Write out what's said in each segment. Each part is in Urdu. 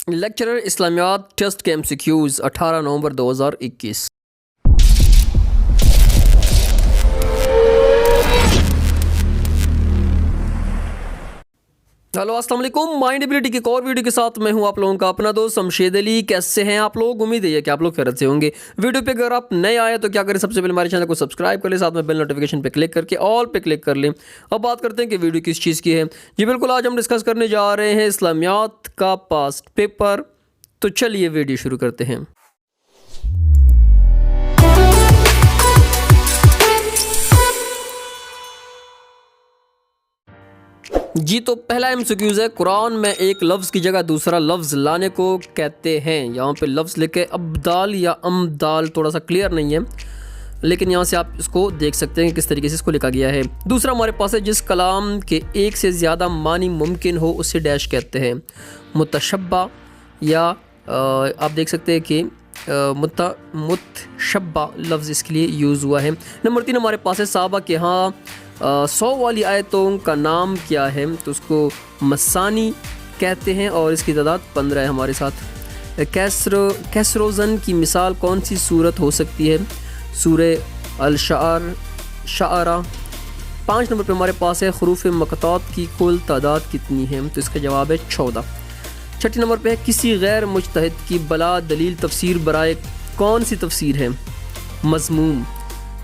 لیکچرر اسلامیات ٹیسٹ کے MCQs 18 نومبر 2021۔ ہلو السلام علیکم، مائنڈ ایبلٹی کی ایک اور ویڈیو کے ساتھ میں ہوں آپ لوگوں کا اپنا دوست شمشید علی۔ کیسے ہیں آپ لوگ؟ امید ہے کہ آپ لوگ خیریت سے ہوں گے۔ ویڈیو پہ اگر آپ نئے آئے تو کیا کریں، سب سے پہلے ہمارے چینل کو سبسکرائب کر لیں، ساتھ میں بیل نوٹیفیکیشن پہ کلک کر کے آل پہ کلک کر لیں۔ اب بات کرتے ہیں کہ ویڈیو کس چیز کی ہے۔ جی بالکل، آج ہم ڈسکس کرنے جا رہے ہیں اسلامیات کا پاسٹ پیپر۔ تو چلیے ویڈیو شروع کرتے ہیں۔ جی تو پہلا MCQs ہے، قرآن میں ایک لفظ کی جگہ دوسرا لفظ لانے کو کہتے ہیں۔ یہاں پہ لفظ لکھے ابدال یا امدال، تھوڑا سا کلیئر نہیں ہے لیکن یہاں سے آپ اس کو دیکھ سکتے ہیں کہ کس طریقے سے اس کو لکھا گیا ہے۔ دوسرا ہمارے پاس ہے، جس کلام کے ایک سے زیادہ معنی ممکن ہو اسے ڈیش کہتے ہیں۔ متشبہ یا آپ دیکھ سکتے ہیں کہ متشبہ لفظ اس کے لیے یوز ہوا ہے۔ نمبر 3 ہمارے پاس ہے، صحابہ کے ہاں 100 والی آیتوں کا نام کیا ہے؟ تو اس کو مسانی کہتے ہیں اور اس کی تعداد 15 ہے ہمارے ساتھ۔ کیسروزن کی مثال کون سی صورت ہو سکتی ہے؟ سورہ الشعراء۔ 5 نمبر پہ ہمارے پاس ہے، حروف مقطوعات کی کل تعداد کتنی ہے؟ تو اس کا جواب ہے 14۔ 6 نمبر پہ ہے، کسی غیر مجتہد کی بلا دلیل تفسیر برائے کون سی تفسیر ہے؟ مذموم۔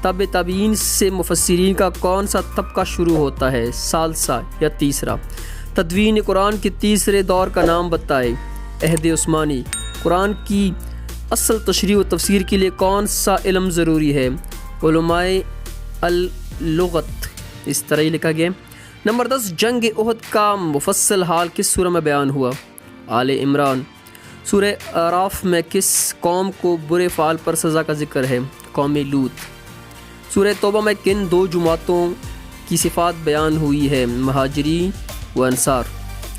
تابع تابعین سے مفسرین کا کون سا طبقہ شروع ہوتا ہے؟ ثالثہ یا تیسرا۔ تدوین قرآن کے تیسرے دور کا نام بتائے؟ عہد عثمانی۔ قرآن کی اصل تشریح و تفسیر کے لیے کون سا علم ضروری ہے؟ علماء اللغت۔ اس طرح ہی لکھا گیا۔ نمبر 10 جنگ احد کا مفصل حال کس سورہ میں بیان ہوا؟ آل عمران۔ سورہ اعراف میں کس قوم کو برے فعل پر سزا کا ذکر ہے؟ قوم لوط۔ سورہ توبہ میں کن 2 جماعتوں کی صفات بیان ہوئی ہے؟ مہاجرین و انصار۔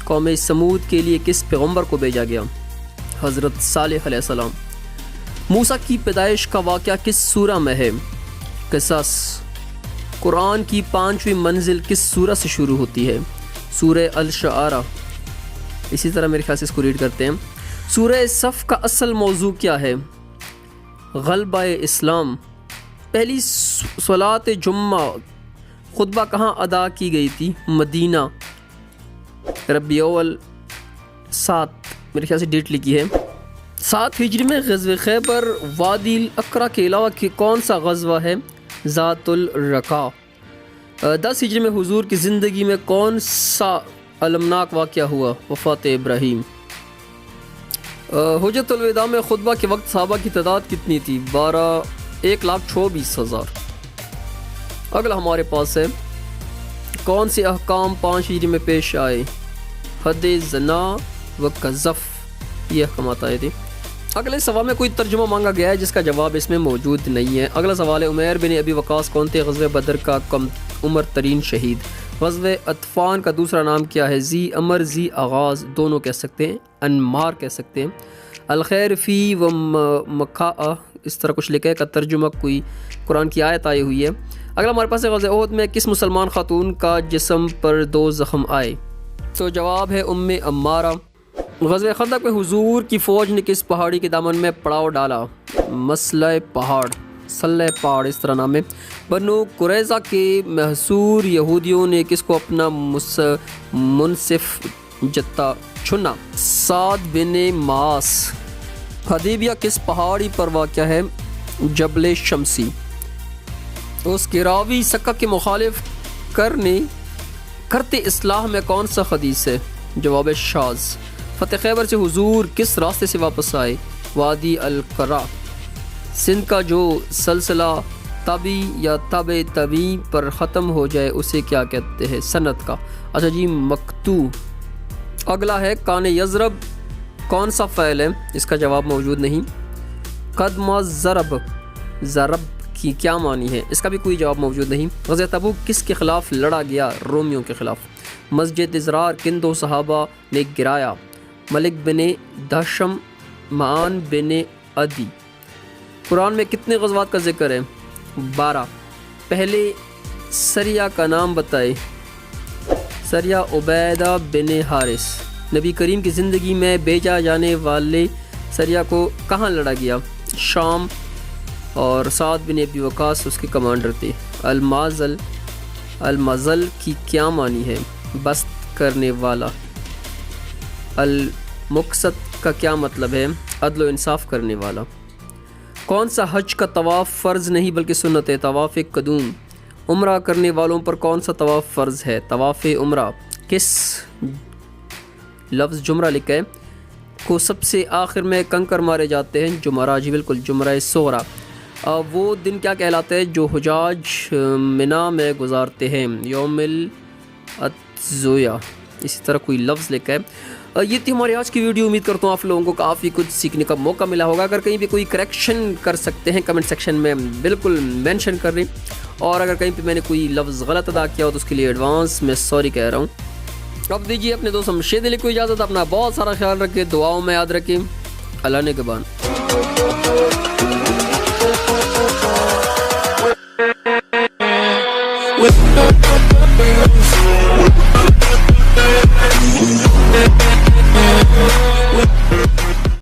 قوم سمود کے لیے کس پیغمبر کو بھیجا گیا؟ حضرت صالح علیہ السلام۔ موسیٰ کی پیدائش کا واقعہ کس سورہ میں ہے؟ قصص۔ قرآن کی 5ویں منزل کس سورہ سے شروع ہوتی ہے؟ سورہ الشعراء۔ اسی طرح میرے خیال سے اس کو ریڈ کرتے ہیں۔ سورہ صف کا اصل موضوع کیا ہے؟ غلبہ اسلام۔ پہلی صلاۃ جمعہ خطبہ کہاں ادا کی گئی تھی؟ مدینہ۔ ربیع الاول 7 میرے خیال سے ڈیٹ لکھی ہے۔ 7 ہجری میں غزوہ خیبر وادی الاقرا کے علاوہ کون سا غزوہ ہے؟ ذات الرقاع۔ 10 ہجری میں حضور کی زندگی میں کون سا المناک واقعہ ہوا؟ وفات ابراہیم۔ حجۃ الوداع میں خطبہ کے وقت صحابہ کی تعداد کتنی تھی؟ 1,24,000۔ اگلا ہمارے پاس ہے، کون سے احکام 5 ہجری میں پیش آئے؟ حد زنا و قذف، یہ احکامات آئے تھے۔ اگلے سوال میں کوئی ترجمہ مانگا گیا ہے جس کا جواب اس میں موجود نہیں ہے۔ اگلا سوال ہے، عمیر بن ابی وقاص کون تھے؟ غزوہ بدر کا کم عمر ترین شہید۔ غزوہ عطفان کا دوسرا نام کیا ہے؟ ذی امر، ذی آغاز دونوں کہہ سکتے ہیں، انمار کہہ سکتے ہیں۔ الخیر فی و مکاء، اس طرح کچھ لکھا ہے، کا ترجمہ کوئی قرآن کی آیت آئی ہوئی ہے۔ اگلا ہمارے پاس ہے، غزوہ احد میں کس مسلمان خاتون کا جسم پر 2 زخم آئے؟ تو جواب ہے عمارہ۔ غزوہ خندق میں حضور کی فوج نے کس پہاڑی کے دامن میں پڑاؤ ڈالا؟ مسلح پہاڑ، اس طرح نام ہے۔ بنو قریظہ کے محصور یہودیوں نے کس کو اپنا منصف جتہ چنا؟ سعد بن معاص۔ حدیبیہ کس پہاڑی پر واقع ہے؟ جبل شمسی۔ اس کے راوی سکہ کے مخالف کرتے اصلاح میں کون سا حدیث ہے؟ جواب شاذ۔ فتح خیبر سے حضور کس راستے سے واپس آئے؟ وادی القرا۔ سندھ کا جو سلسلہ تابی یا تابع تابعین پر ختم ہو جائے اسے کیا کہتے ہیں؟ سند کا۔ اچھا جی، مقطوع۔ اگلا ہے، کان یضرب کون سا فعل ہے؟ اس کا جواب موجود نہیں۔ قدم ضرب کی کیا معنی ہے؟ اس کا بھی کوئی جواب موجود نہیں۔ غزوہ تبوک کس کے خلاف لڑا گیا؟ رومیوں کے خلاف۔ مسجد ضرار کن 2 صحابہ نے گرایا؟ ملک بن دہشم، معان بن عدی۔ قرآن میں کتنے غزوات کا ذکر ہے؟ 12۔ پہلے سریہ کا نام بتائے؟ سریہ عبیدہ بن حارث۔ نبی کریم کی زندگی میں بھیجا جانے والے سریہ کو کہاں لڑا گیا؟ شام، اور سعد بن ابی وقاص اس کے کمانڈر تھے۔ المزل کی کیا معنی ہے؟ بست کرنے والا۔ المقسط کا کیا مطلب ہے؟ عدل و انصاف کرنے والا۔ کون سا حج کا طواف فرض نہیں بلکہ سنت ہے؟ طواف قدوم۔ عمرہ کرنے والوں پر کون سا طواف فرض ہے؟ طواف عمرہ۔ کس لفظ جمرہ لکھا ہے کو سب سے آخر میں کنکر مارے جاتے ہیں؟ جمعہ، جی بالکل، جمعہ صغریٰ۔ وہ دن کیا کہلاتا ہے جو حجاج منا میں گزارتے ہیں؟ یوم الترویہ۔ اسی طرح کوئی لفظ لکھا ہے۔ یہ تھی ہماری آج کی ویڈیو۔ امید کرتا ہوں آپ لوگوں کو کافی کچھ سیکھنے کا موقع ملا ہوگا۔ اگر کہیں پہ کوئی کریکشن کر سکتے ہیں کمنٹ سیکشن میں بالکل مینشن کر دیں، اور اگر کہیں پہ میں نے کوئی لفظ غلط ادا کیا ہو تو اس کے لیے ایڈوانس میں سوری کہہ رہا ہوں۔ اب دیجیے اپنے دوست شمشید علی کو اجازت، اپنا بہت سارا خیال رکھیں، دعاؤں میں یاد رکھیں۔ اللہ نگہبان۔